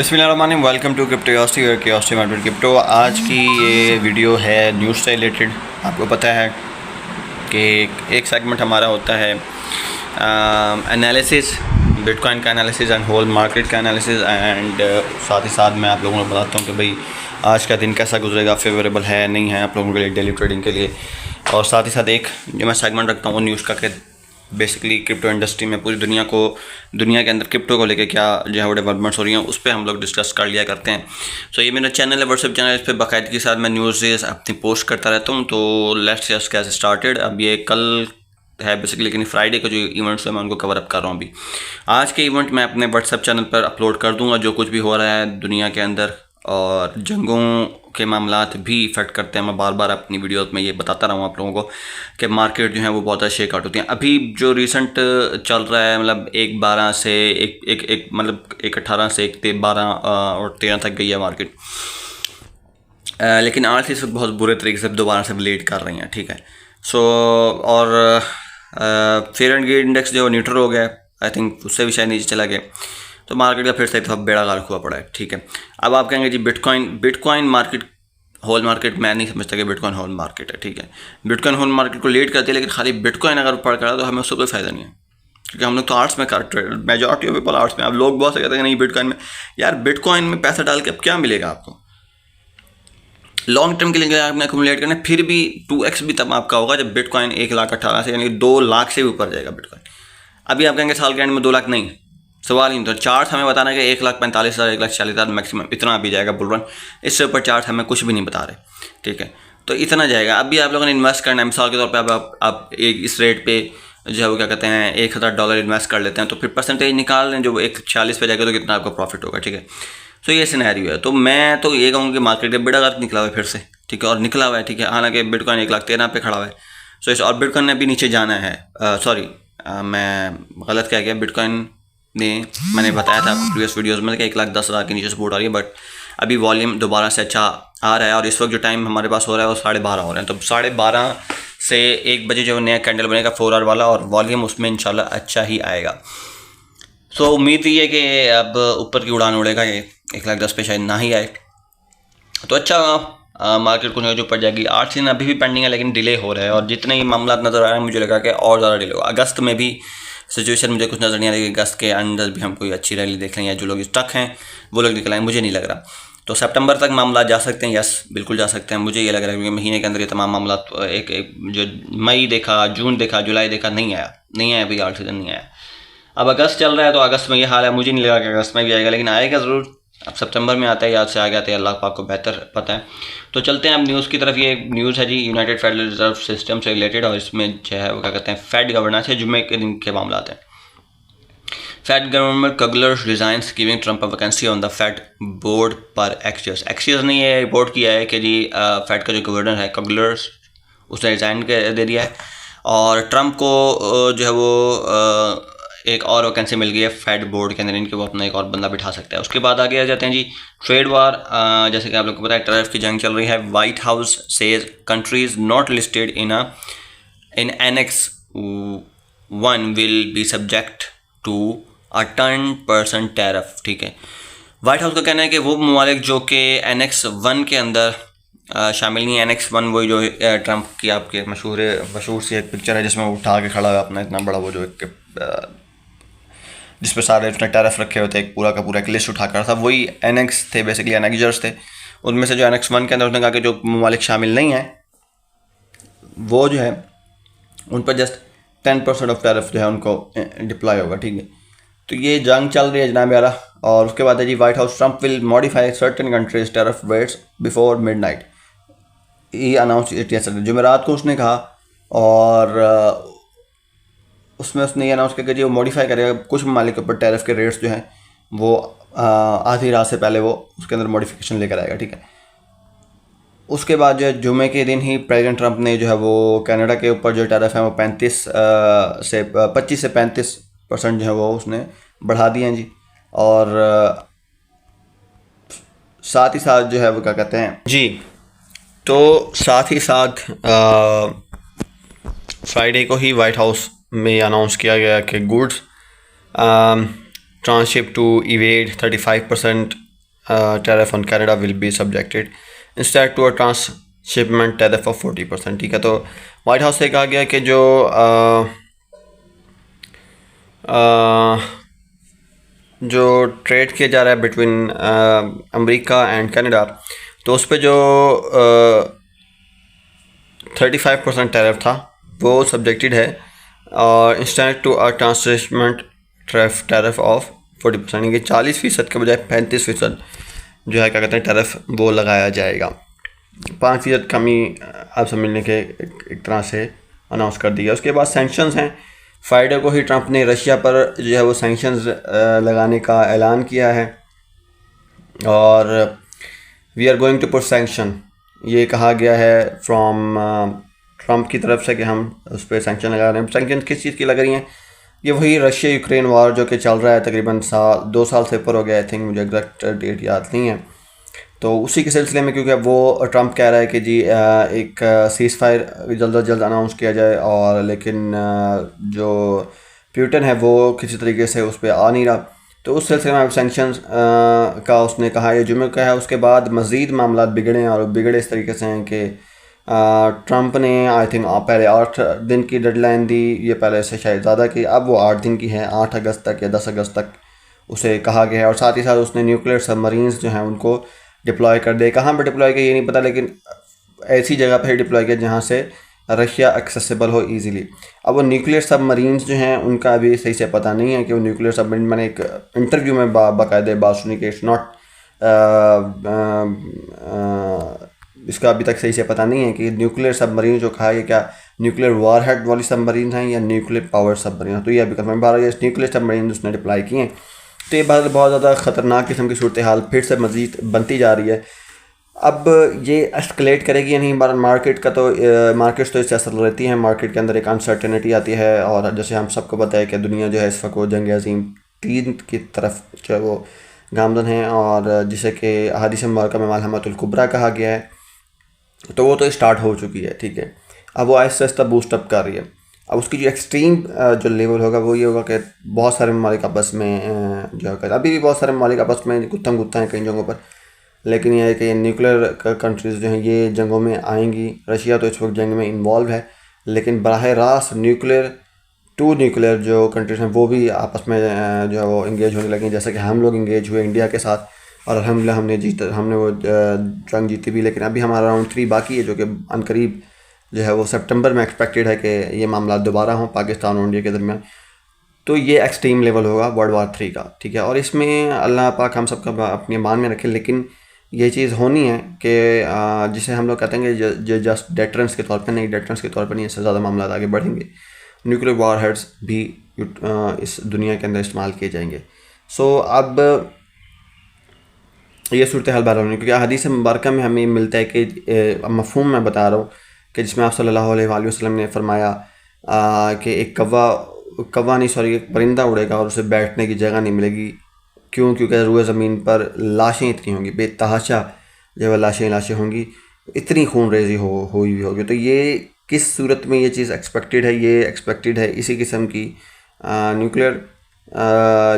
बिस्मिल्लाहिर्रहमानिर्रहीम। Welcome to क्रिप्टोसिटी और क्योसिटी market crypto. आज की ये वीडियो है न्यूज़ से रिलेटेड। आपको पता है कि एक सेगमेंट हमारा होता है एनालिसिस, बिटकॉइन का एनालिसिस एंड होल मार्केट का एनालिसिस, एंड साथ ही साथ मैं आप लोगों को बताता हूँ कि भाई आज का दिन कैसा गुजरेगा, फेवरेबल है नहीं है आप लोगों के लिए डेली ट्रेडिंग के लिए। और साथ ही साथ एक जो मैं सेगमेंट रखता हूँ न्यूज़ का कि बेसिकली क्रिप्टो इंडस्ट्री में पूरी दुनिया के अंदर क्रिप्टो को लेके क्या जो है वो डेवलपमेंट्स हो रही हैं, उस पर हम लोग डिस्कस कर लिया करते हैं। सो ये मेरा चैनल है, व्हाट्सएप चैनल, इस पर बाकायदगी के साथ मैं न्यूज़ अपनी पोस्ट करता रहता हूँ। तो लेट्स जस्ट गेट स्टार्टेड। अब ये कल है बेसिकली, लेकिन फ्राइडे को जो इवेंट्स है मैं उनको कवर अप कर रहा हूँ। अभी आज के इवेंट मैं अपने व्हाट्सएप चैनल पर अपलोड कर दूँगा, जो कुछ भी हो रहा है दुनिया के अंदर, और जंगों के मामलात भी इफ़ेक्ट करते हैं। मैं बार बार अपनी वीडियोस में ये बताता रहा हूँ आप लोगों को कि मार्केट जो है वो बहुत ज़्यादा शेक आउट होती है। अभी जो रिसेंट चल रहा है, मतलब 1/12 से मतलब 1/18 से 1/12 और 13 तक गई है मार्केट, लेकिन आज इस वक्त बहुत बुरे तरीके से दोबारा से ब्लेड कर रही हैं। ठीक है। सो और फेयर एंड गेट इंडेक्स जो न्यूट्रल हो गया, आई थिंक उससे भी शायद नीचे चला गया, तो मार्केट का फिर से एक दफ़ा बेड़ा गर्क हुआ पड़ा है। ठीक है। अब आप कहेंगे जी बिटकॉइन मार्केट होल मार्केट, मैं नहीं समझता कि बिटकॉइन होल मार्केट है। ठीक है। बिटकॉइन होल मार्केट को लीड करती है, लेकिन खाली बिटकॉइन अगर पढ़ कर तो हमें उससे कोई फ़ायदा नहीं है, क्योंकि हम लोग तो आर्ट्स में कर मेजॉरिटी ऑफ पीपल आर्ट्स में। अब लोग बहुत से कहते हैं नहीं बिटकॉइन में, यार बिटकॉइन में पैसा डाल के अब क्या मिलेगा आपको? लॉन्ग टर्म के लिए आपने अक्यूमुलेट करना, फिर भी 2x भी तब आपका होगा जब बिटकॉइन 1,18,000 से यानी 2 लाख से भी ऊपर जाएगा बिटकॉइन। अभी आप कहेंगे साल के एंड में 2 लाख, नहीं, सवाल ही नहीं। तो चार्ट हमें बताना है कि 1,45,000 1,40,000 मैक्सिमम इतना अभी जाएगा बुल रन। इससे ऊपर चार्ट हमें कुछ भी नहीं बता रहे। ठीक है। तो इतना जाएगा। अभी आप लोगों ने इन्वेस्ट करना है, मिसाल के तौर पर आप एक इस रेट पे जो है वो क्या कहते हैं $1,000 इन्वेस्ट कर लेते हैं, तो फिर परसेंटेज निकाल लें, जो 1,46 पे जाएगा तो कितना आपका प्रॉफिट होगा। ठीक है। तो ये सिनेरियो है। तो मैं तो ये कहूँगा कि मार्केट का बेड़ा गर्क निकला हुआ है फिर से। ठीक है। और निकला हुआ है। ठीक है। हालांकि बिटकॉइन 1,13,000 पे खड़ा हुआ है। सो इस और बिटकॉइन ने भी नीचे जाना है। सॉरी, मैं गलत कह गया। बिटकॉइन ने, मैंने बताया था आपको प्रीवियस वीडियोज़ में कि 1,10,000 के नीचे सपोर्ट आ रही है, बट अभी वॉल्यूम दोबारा से अच्छा आ रहा है। और इस वक्त जो टाइम हमारे पास हो रहा है वो 12:30 हो रहे हैं। तो 12:30 से 1 बजे जो नया कैंडल बनेगा 4 आवर वाला, और वॉल्यूम उसमें इंशाल्लाह अच्छा ही आएगा। सो उम्मीद ये है कि अब ऊपर की उड़ान उड़ेगा, ये 1,10,000 पे शायद ना ही आए तो अच्छा होगा। मार्केट कुछ जो पड़ जाएगी। 8 दिन अभी भी पेंडिंग है, लेकिन डिले हो रहा है, और जितने ही मामला नज़र आ रहे हैं मुझे लगा कि और ज़्यादा डिले होगा। अगस्त में भी सिचुएशन मुझे कुछ नज़र नहीं आ रही, अगस्त के अंदर भी हम कोई अच्छी रैली देख लें, या जो लोग स्टक हैं वो लोग निकल आए, मुझे नहीं लग रहा। तो सितंबर तक मामला जा सकते हैं, यस बिल्कुल जा सकते हैं, मुझे ये लग रहा है, क्योंकि महीने के अंदर ये तमाम मामला एक जो मई देखा, जून देखा, जुलाई देखा, नहीं आया अभी 8 दिन नहीं आया। अब अगस्त चल रहा है, तो अगस्त में ये हाल है। मुझे नहीं लगा कि अगस्त में भी आएगा, लेकिन आएगा ज़रूर। अब सितंबर में आता है, याद से आ गया, तो अल्लाह पाक को बेहतर पता है। तो चलते हैं अब न्यूज़ की तरफ। ये न्यूज़ है जी यूनाइटेड फेडरल रिजर्व सिस्टम से रिलेटेड, और इसमें जो है वो क्या कहते हैं फेड गवर्नेंस है, जुम्मे के दिन के मामला हैं। Fed governor Kugler resigns giving Trump a vacancy on the Fed board पर एक्सियस ने ये रिपोर्ट किया है कि जी फेड का जो गवर्नर है कगलर, उसने रिज़ाइन दे दिया है, और ट्रंप को जो है वो एक और वैकेंसी मिल गई है फेड बोर्ड के अंदर, इनके वो अपना एक और बंदा बिठा सकता है। उसके बाद आगे आ जाते हैं जी ट्रेड वार। जैसे कि आप लोग को पता है टैरिफ की जंग चल रही है। White House says countries not listed in annex 1 will be subject to a 10% tariff. ठीक है। वाइट हाउस का कहना है कि वो ममालिक जो कि एनेक्स 1 के अंदर शामिल नहीं है। एनेक्स 1 वही जो ट्रंप की आपके मशहूर सी एक पिक्चर है, जिसमें वो उठा के खड़ा हुआ अपना इतना बड़ा वो जो एक जिस पर सारे उसने टैरिफ रखे हुए थे, एक पूरा का पूरा एक लिस्ट उठा कर था, वही एनेक्स थे, बेसिकली एनेक्जर्स थे। उनमें से जो एनेक्स 1 के अंदर उसने कहा कि जो ममालिक शामिल नहीं हैं वो जो है उन पर जस्ट 10% ऑफ टैरिफ जो है उनको डिप्लॉय होगा। ठीक है। तो ये जंग चल रही है जनाब यारा। और उसके बाद है जी White House, Trump will modify certain countries tariff rates before midnight, ये अनाउंस इट यस्टरडे, जुमेरात को उसने कहा। और उसमें उसने ये अनाउंस किया कि जी वो मॉडिफाई करेगा कुछ ममालिक के ऊपर टैरिफ के रेट्स जो हैं वो आधी रात से पहले वो उसके अंदर मॉडिफिकेशन लेकर आएगा। ठीक है। उसके बाद जो है जुमे के दिन ही प्रेसिडेंट ट्रंप ने जो है वो कनाडा के ऊपर जो टैरिफ है वो 25 से 35% जो है वो उसने बढ़ा दिए हैं जी। और साथ ही साथ जो है वो क्या कहते हैं जी, तो साथ ही साथ फ्राइडे को ही वाइट हाउस में अनाउंस किया गया कि goods transship to evade 35% tariff on Canada will be subjected instead to a transshipment tariff of 40%। ठीक है, तो वाइट हाउस से कहा गया कि जो जो ट्रेड किया जा रहा है बिटवीन अमेरिका एंड कनाडा, तो उस पर जो 35% टैरिफ था वो सब्जेक्टेड है, और instant to a transshipment tariff of 40%, यानी कि 40% के बजाय 35% जो है क्या कहते हैं टैरिफ वो लगाया जाएगा। 5% कमी आप समझने के एक तरह से अनाउंस कर दिया। उसके बाद सैंक्शंस हैं। फ्राइडे को ही ट्रंप ने रशिया पर जो है वो सैंक्शंस लगाने का ऐलान किया है, और we are going to put sanction, ये कहा गया है फ्रॉम ट्रंप की तरफ से कि हम उस पर सैंक्शन लगा रहे हैं। सैंक्शन किस चीज़ की लग रही हैं? ये वही रशिया यूक्रेन वार जो कि चल रहा है तकरीबन 2 साल से ऊपर हो गया, आई थिंक, मुझे एग्जैक्ट डेट याद नहीं है। तो उसी के सिलसिले में, क्योंकि वो ट्रंप कह रहा है कि जी एक सीज़ फायर जल्द अज जल्द अनाउंस किया जाए, और लेकिन जो प्यूटन है वो किसी तरीके से उस पर आ नहीं रहा, तो उस सिलसिले में सैंक्शंस का उसने कहा ये जुमे का है। उसके बाद मज़ीद मामला बिगड़े, और बिगड़े इस तरीके से हैं कि ट्रंप ने आई थिंक पहले 8 दिन की डेडलाइन दी, ये पहले से शायद ज़्यादा की, अब वो 8 दिन की है, 8 अगस्त तक या 10 अगस्त तक उसे कहा गया है। और साथ ही साथ उसने न्यूक्लियर सबमरीन्स जो हैं उनको डिप्लॉय कर दे। कहाँ पर डिप्लॉय किया ये नहीं पता, लेकिन ऐसी जगह पर डिप्लॉय किया जहाँ से रशिया एक्सेसिबल हो ईज़िली। अब वो न्यूक्लियर सबमरीन्स जो हैं उनका अभी सही से पता नहीं है कि वो न्यूक्लियर सबमरीन, मैंने एक इंटरव्यू में बाकायदे बात सुनी कि इट्स नॉट, इसका अभी तक सही से पता नहीं है कि न्यूक्लियर सबमरीन जो कहा है क्या न्यूक्लियर वारहेड वाली सबमरीन हैं या न्यूक्लियर पावर सबमरीन है, तो ये अभी कंफर्म। 12 न्यूक्लियर सबमरीन उसने डिप्लाई किए हैं, तो ये बहुत ज़्यादा ख़तरनाक किस्म की सूरत हाल फिर से मज़ीद बनती जा रही है। अब ये एस्केलेट करेगी या नहीं मार्केट का, तो मार्केट्स तो इससे असर रहती हैं, मार्केट के अंदर एक अनसर्टेनिटी आती है, और जैसे हम सबको पता है कि दुनिया जो है इस वक्त वो जंग अज़ीम 3 की तरफ जो है वो गामज़न है, और जिसे कि अहादीस मुबारका में मलहमतुल कुबरा कहा गया है, तो वो तो स्टार्ट हो चुकी है। ठीक है, अब वो आहिस्ता आहिस्ता बूस्टअप कर रही है। अब उसकी जो एक्सट्रीम जो लेवल होगा वो ये होगा कि बहुत सारे ममालिक आपस में जो है, अभी भी बहुत सारे ममालिक आपस में गुत्थम गुत्था हैं कई जगहों पर, लेकिन यह है कि न्यूक्लियर कंट्रीज़ जो हैं ये जंगों में आएंगी। रशिया तो इस वक्त जंग में इन्वॉल्व है, लेकिन बराह रास्त न्यूक्लियर जो कंट्रीज़ हैं वो भी आपस में जो है वो इंगेज होने लगी, जैसे कि हम लोग इंगेज हुए इंडिया के साथ, और अल्हम्दुलिल्लाह हमने वो जंग जीती भी। लेकिन अभी हमारा राउंड 3 बाकी है, जो कि अनकरीब जो है वो सितंबर में एक्सपेक्टेड है कि ये मामला दोबारा हों पाकिस्तान और इंडिया के दरमियान। तो ये एक्सट्रीम लेवल होगा वर्ल्ड वार 3 का। ठीक है, और इसमें अल्लाह पाक हम सबका अपनी मान में रखे, लेकिन ये चीज़ होनी है कि जिसे हम लोग कहते हैं कि जस्ट डेटरेंस के तौर पे नहीं, डेटरेंस के तौर पे नहीं, इससे ज़्यादा मामला आगे बढ़ेंगे। न्यूक्लियर वार हेड्स भी इस दुनिया के अंदर इस्तेमाल किए जाएंगे। सो अब ये सूरत हाल बहरहाल होनी, क्योंकि हदीस मुबारक में हमें मिलता है कि मफ़हूम मैं बता रहा हूँ कि जिसमें आप सल्लल्लाहु अलैहि वसल्लम ने फरमाया कि एक एक परिंदा उड़ेगा और उसे बैठने की जगह नहीं मिलेगी। क्यों? क्योंकि रूए ज़मीन पर लाशें इतनी होंगी, बेतहाशा जो है लाशें होंगी, इतनी खून रेजी हुई होगी। तो ये किस सूरत में ये चीज़ एक्सपेक्टेड है? ये एक्सपेक्टेड है इसी किस्म की न्यूक्लियर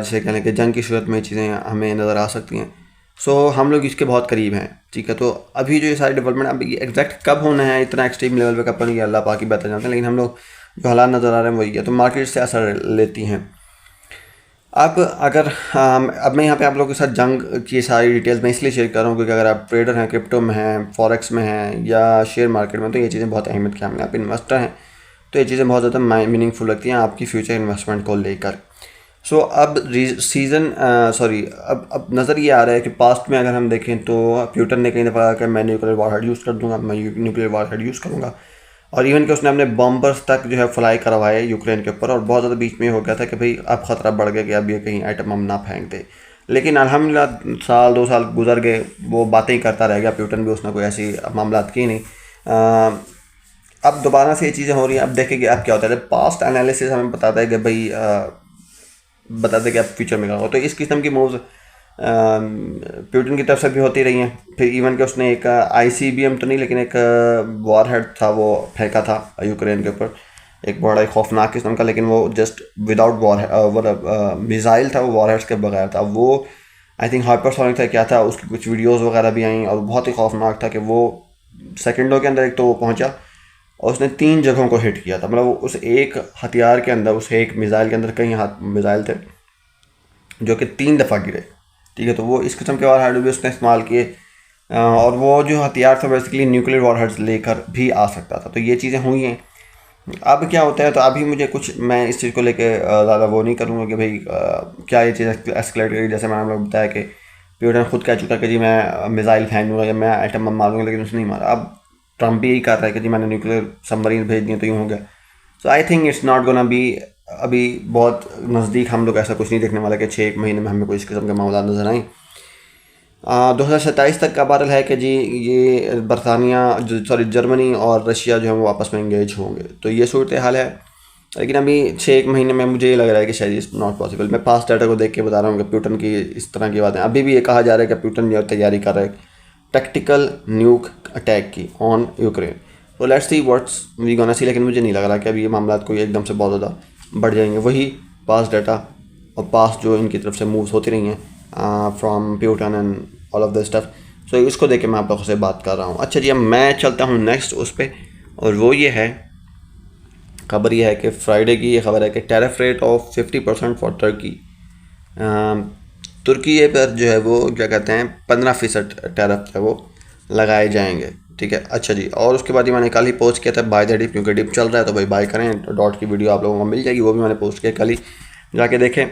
जिसे कहने के जंग की सूरत में चीज़ें हमें नज़र आ सकती हैं। सो हम लोग इसके बहुत करीब हैं। ठीक है, तो अभी जो ये सारी डेवलपमेंट, अब ये एग्जैक्ट कब होना है इतना एक्सट्रीम लेवल पे, कब नहीं, अल्लाह पाक ही बेहतर जानते हैं, लेकिन हम लोग जो हालात नज़र आ रहे हैं वही है, तो मार्केट से असर लेती हैं। अब अगर अब मैं यहाँ पे आप लोगों के साथ जंग की सारी डिटेल्स मैं इसलिए शेयर कर रहा हूँ क्योंकि अगर आप ट्रेडर हैं, क्रिप्टो में हैं, फॉरेक्स में हैं या शेयर मार्केट में, तो ये चीज़ें बहुत अहमियत की हामिल हैं। आप इन्वेस्टर हैं तो ये चीज़ें बहुत ज़्यादा मीनिंगफुल लगती हैं आपकी फ्यूचर इन्वेस्टमेंट को लेकर। सो अब अब नज़र ये आ रहा है कि पास्ट में अगर हम देखें तो प्यूटन ने कई दफ़ा कहा कि मैं न्यूक्लियर वारहेड यूज़ कर दूँगा, मैं न्यूक्लियर वारहेड यूज़ करूँगा, और इवन कि उसने अपने बॉम्बर्स तक जो है फ्लाई करवाए यूक्रेन के ऊपर, और बहुत ज़्यादा बीच में हो गया था कि भाई अब ख़तरा बढ़ गया कि अब ये कहीं आइटम हम ना फेंक दे। लेकिन अल्हम्दुलिल्लाह 2 साल गुजर गए, वो बातें ही करता रह गया प्यूटन भी, उसने कोई ऐसी मामला की नहीं। अब दोबारा से ये चीज़ें हो रही हैं। अब देखेंगे अब क्या होता है। पास्ट एनालिसिस हमें बताता है कि भाई बताते कि अब फ्यूचर में क्या होगा। तो इस किस्म की मूव्स प्यूटन की तरफ से भी होती रही हैं। फिर इवन कि उसने एक ICBM तो नहीं, लेकिन एक वॉर हेड था वो फेंका था यूक्रेन के ऊपर, एक बड़ा ही खौफनाक किस्म का, लेकिन वो जस्ट विदाउट मिसाइल था, वो वॉर हेड्स के बगैर था। वो आई थिंक हाइपरसोनिक था क्या था, उसकी कुछ वीडियोस वगैरह भी आई और बहुत ही खौफनाक था कि वो सेकंडों के अंदर एक तो वो पहुंचा और उसने 3 जगहों को हिट किया था। मतलब वो उस एक हथियार के अंदर, उस एक मिज़ाइल के अंदर कई मिज़ाइल थे जो कि 3 दफ़ा गिरे, ठीक है। तो वो इस किस्म के वार भी उसने इस्तेमाल किए और वो जो हथियार था बेसिकली न्यूक्लियर वॉरहेड्स लेकर भी आ सकता था। तो ये चीज़ें हुई हैं। अब क्या होता है, तो अभी मुझे कुछ, मैं इस चीज़ को लेके ज़्यादा वो नहीं करूँगा कि भाई क्या ये चीज़ एस्केलेट करेगी। जैसे मैंने आप लोग बताया कि प्यूटन खुद कह चुका कि जी मैं मिज़ाइल फेंकूँगा या मैं एटम बम मारूंगा, लेकिन उसने नहीं मारा। अब ट्रम्प भी यही कर रहा है कि जी मैंने न्यूक्लियर सबमरीन भेज दिए तो यूँ हो गया। So I think it's not gonna be, अभी बहुत नज़दीक हम लोग ऐसा कुछ नहीं देखने वाला कि 6 महीने में हमें कोई इस किस्म के मामला नजर आए। 2027 तक का बादल है कि जी ये बरतानिया सॉरी जर्मनी और रशिया जो है वो आपस में इंगेज होंगे। तो ये सूरत हाल है, लेकिन अभी 6-1 महीने में मुझे ये लग रहा है कि शायद इज़ नॉट पॉसिबल। मैं पास्ट डाटा को देख के बता रहा हूँ कि प्यूटन की इस तरह की बातें। अभी भी ये कहा जा रहा है कि प्यूटन जो तैयारी कर रहा है टैक्टिकल न्यूक अटैक की ऑन यूक्रेन। तो let's see what's we gonna see. लेकिन मुझे नहीं लग रहा कि अभी ये मामला कोई एकदम से बहुत ज़्यादा बढ़ जाएंगे। वही पास्ट डाटा और पास्ट जो इनकी तरफ से मूव्स होती रही हैं from Putin and all of this stuff. So इसको देख के मैं आप लोगों से बात कर रहा हूँ। अच्छा जी, अब मैं चलता हूँ नेक्स्ट उस पर, और वो ये है, खबर ये है कि फ्राइडे की ये खबर है कि टैरिफ रेट ऑफ 50% फॉर तुर्की। तुर्की पर जो है वो क्या कहते हैं 15% टैरिफ है वो लगाए जाएंगे, ठीक है। अच्छा जी, और उसके बाद ही मैंने कल ही पोस्ट किया था बाय द डिप, क्योंकि डिप चल रहा है तो भाई बाय करें। डॉट की वीडियो आप लोगों को मिल जाएगी, वो भी मैंने पोस्ट किया कल ही, जाके देखें।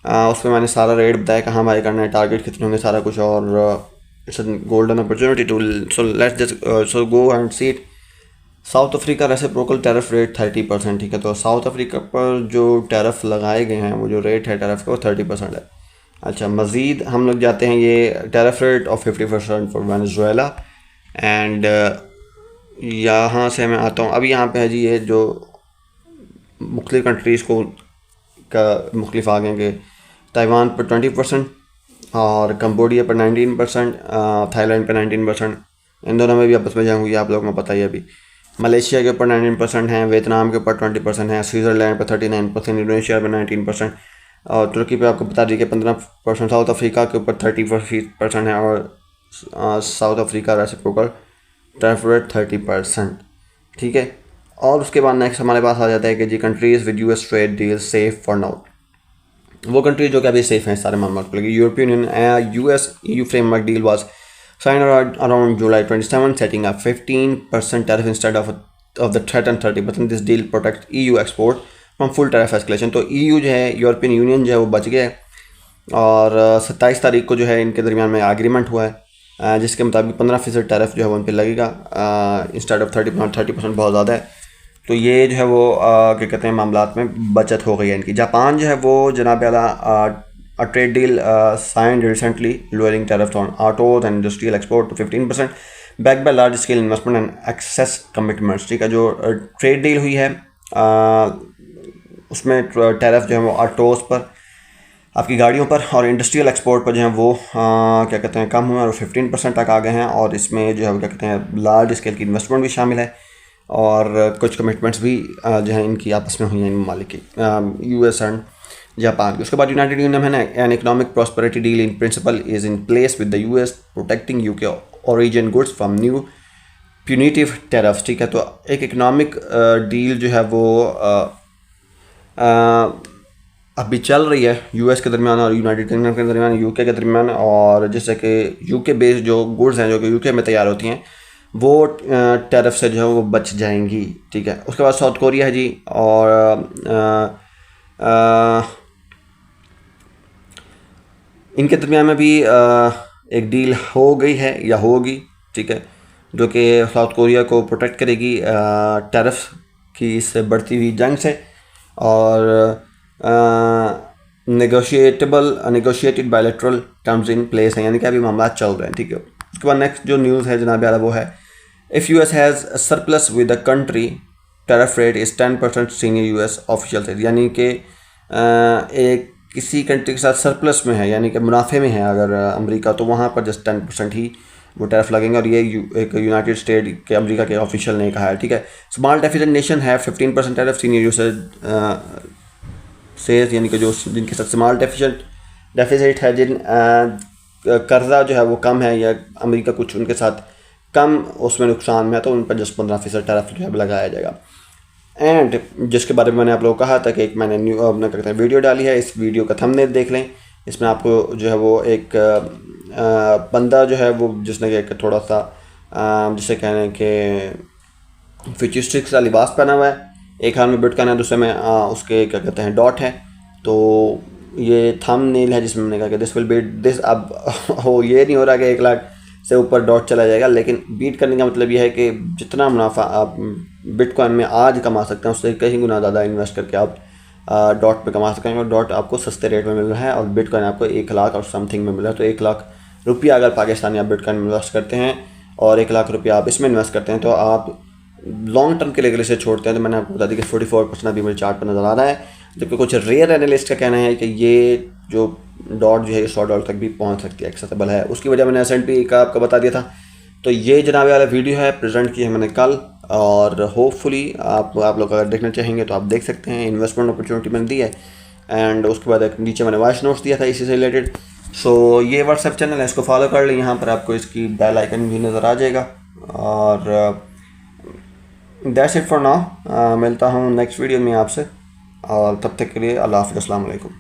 उसमें मैंने सारा रेट बताया कहाँ बाय करना है, टारगेट कितने होंगे, सारा कुछ। और it's golden opportunity to, so let's just so go and see it. South Africa reciprocal tariff rate 30%, ठीक है। तो साउथ अफ्रीका पर जो टैरिफ लगाए गए हैं, वो जो रेट है टैरिफ का वो 30% है। अच्छा, मज़ीद हम लोग जाते हैं ये tariff rate of 50% for Venezuela and यहाँ से मैं आता हूँ। अब यहाँ पे है जी ये जो मुख्तलिफ कंट्रीज़ को का मुख्तलिफ आ गए कि ताइवान पर 20% और कंबोडिया पर 19%, थाईलैंड पर 19%। इन दोनों में भी आपस में जंग हुई, आप लोगों को पता ही है। अभी मलेशिया के ऊपर 19% हैं, वियतनाम के ऊपर 20% है, स्विट्ज़रलैंड पर 39%, इंडोनेशिया पर 19%, और तुर्की पे आपको बता दी कि 15%, साउथ अफ्रीका के ऊपर 30% है, और south Africa reciprocal tariff rate 30%, ठीक है। और उसके बाद नेक्स्ट हमारे पास आ जाता है कि जी countries with US trade deal safe for now. वो कंट्रीज जो कि अभी सेफ हैं सारे मामलों को लेकर। European Union US EU framework deal was signed around July 27, setting up 15% tariff instead of the threatened 30%. This deal protects EU export from full tariff escalation. तो EU जो है, यूरोपियन यूनियन जो है वो बच गया है, और 27 तारीख को जो है इनके दरमियान में एग्रीमेंट हुआ है जिसके मुताबिक 15% टैरिफ जो है वो उन पर लगेगा इंस्टेड ऑफ 30%। बहुत ज़्यादा है। तो ये जो है वो क्या कहते हैं मामलात में बचत हो गई है इनकी। जापान जो है वो जनाब आला a trade deal signed recently lowering tariffs on autos and industrial export to 15%, backed by large scale investment and access commitments, ठीक है। जो ट्रेड डील हुई है उसमें टैरिफ जो है वो ऑटोज़ पर, आपकी गाड़ियों पर, और इंडस्ट्रियल एक्सपोर्ट पर जो है वो क्या कहते हैं कम हुए और 15% तक आ गए हैं। और इसमें जो है क्या कहते हैं लार्ज स्केल की इन्वेस्टमेंट भी शामिल है, और कुछ कमिटमेंट्स भी जो है इनकी आपस में हुई हैं इन ममालिक की, US एंड जापान की। उसके बाद यूनाइटेड किंगडम है ना, an economic prosperity deal in principle is in place with the US protecting UK origin goods from new punitive tariffs, ठीक है। तो एक इकोनॉमिक डील जो है वो अभी चल रही है US के दरमियान और यूनाइटेड किंगडम के दरमियान, UK के दरमियान, और जैसे कि UK बेस्ड जो गुड्स हैं जो कि UK में तैयार होती हैं वो टैरिफ से जो है वो बच जाएंगी, ठीक है। उसके बाद साउथ कोरिया है जी, और इनके दरमियान में भी एक डील हो गई है या होगी, ठीक है, जो कि साउथ कोरिया को प्रोटेक्ट करेगी टैरिफ की इस बढ़ती हुई जंग से, और negotiated bilateral terms in place हैं, यानी कि अभी मामला चल रहे हैं, ठीक है। उसके बाद नेक्स्ट जो न्यूज़ है जनाब यार वो है, if US has surplus with the country tariff rate is 10% senior US official से, यानी कि एक किसी कंट्री के साथ सरप्लस में है, यानी कि मुनाफे में है अगर अमेरिका, तो वहाँ पर जस्ट 10% ही वो टैरिफ लगेंगे। और ये एक यूनाइटेड स्टेट के अमेरिका के ऑफिशियल ने कहा है, ठीक है। स्मॉल डेफिसिट नेशन है 15% टैरिफ सीनियर यूएस से, यानी कि जो जिनके साथ स्मॉल डेफिसिट डेफिसिट है, जिन कर्जा जो है वो कम है या अमेरिका कुछ उनके साथ कम उसमें नुकसान में है, तो उन पर 10-15% टैरिफ जो है लगाया जाएगा। एंड जिसके बारे में मैंने आप लोगों को कहा था कि एक मैंने न्यू अपना कहते हैं वीडियो डाली है, इस वीडियो का थंबनेल देख लें। इसमें आपको जो है वो एक बंदा जो है वो जिसने एक थोड़ा सा जिसे कहने के फ्यूचरिस्टिक सा लिबास पहना हुआ है, एक हाथ में बिटकॉइन है, दूसरे में उसके क्या कहते हैं डॉट है। तो ये थंबनेल है जिसमें मैंने कहा कि दिस विल बीट दिस। अब हो ये नहीं हो रहा कि 1 लाख से ऊपर डॉट चला जाएगा, लेकिन बीट करने का मतलब यह है कि जितना मुनाफा आप बिटकॉइन में आज कमा सकते हैं उससे कहीं गुना ज़्यादा इन्वेस्ट करके आप डॉट पे कमा सकते हैं। और डॉट आपको सस्ते रेट में मिल रहा है और बिटकॉइन आपको 1 लाख और समथिंग में मिल रहा है। तो 1 लाख रुपया अगर पाकिस्तानी आप बिटकॉइन में इन्वेस्ट करते हैं और 1 लाख रुपया आप इसमें इन्वेस्ट करते हैं, तो आप लॉन्ग टर्म के लिए इसे छोड़ते हैं। तो मैंने आपको बता दी कि 44% अभी मेरे चार्ट पर नज़र आ रहा है, जबकि कुछ रेयर एनालिस्ट का कहना है कि ये जो डॉट जो है $100 तक भी पहुंच सकती है, एक्सेसिबल है। उसकी वजह मैंने S&P का आपको बता दिया था। तो ये जनाब वाला वीडियो है, प्रेजेंट की है मैंने कल, और होपफुली आप लोग अगर देखना चाहेंगे तो आप देख सकते हैं। इन्वेस्टमेंट अपॉर्चुनिटी मैंने दी है। एंड उसके बाद एक नीचे मैंने वॉइस नोट्स दिया था इसी से रिलेटेड। सो ये व्हाट्सएप चैनल है, इसको फॉलो कर लें। यहाँ पर आपको इसकी बेल आइकन भी नज़र आ जाएगा। और दैट्स इट फॉर नाउ। मिलता हूँ नेक्स्ट वीडियो में आपसे, और तब तक के लिए अल्लाह हाफ़िज़, अस्सलाम वालेकुम।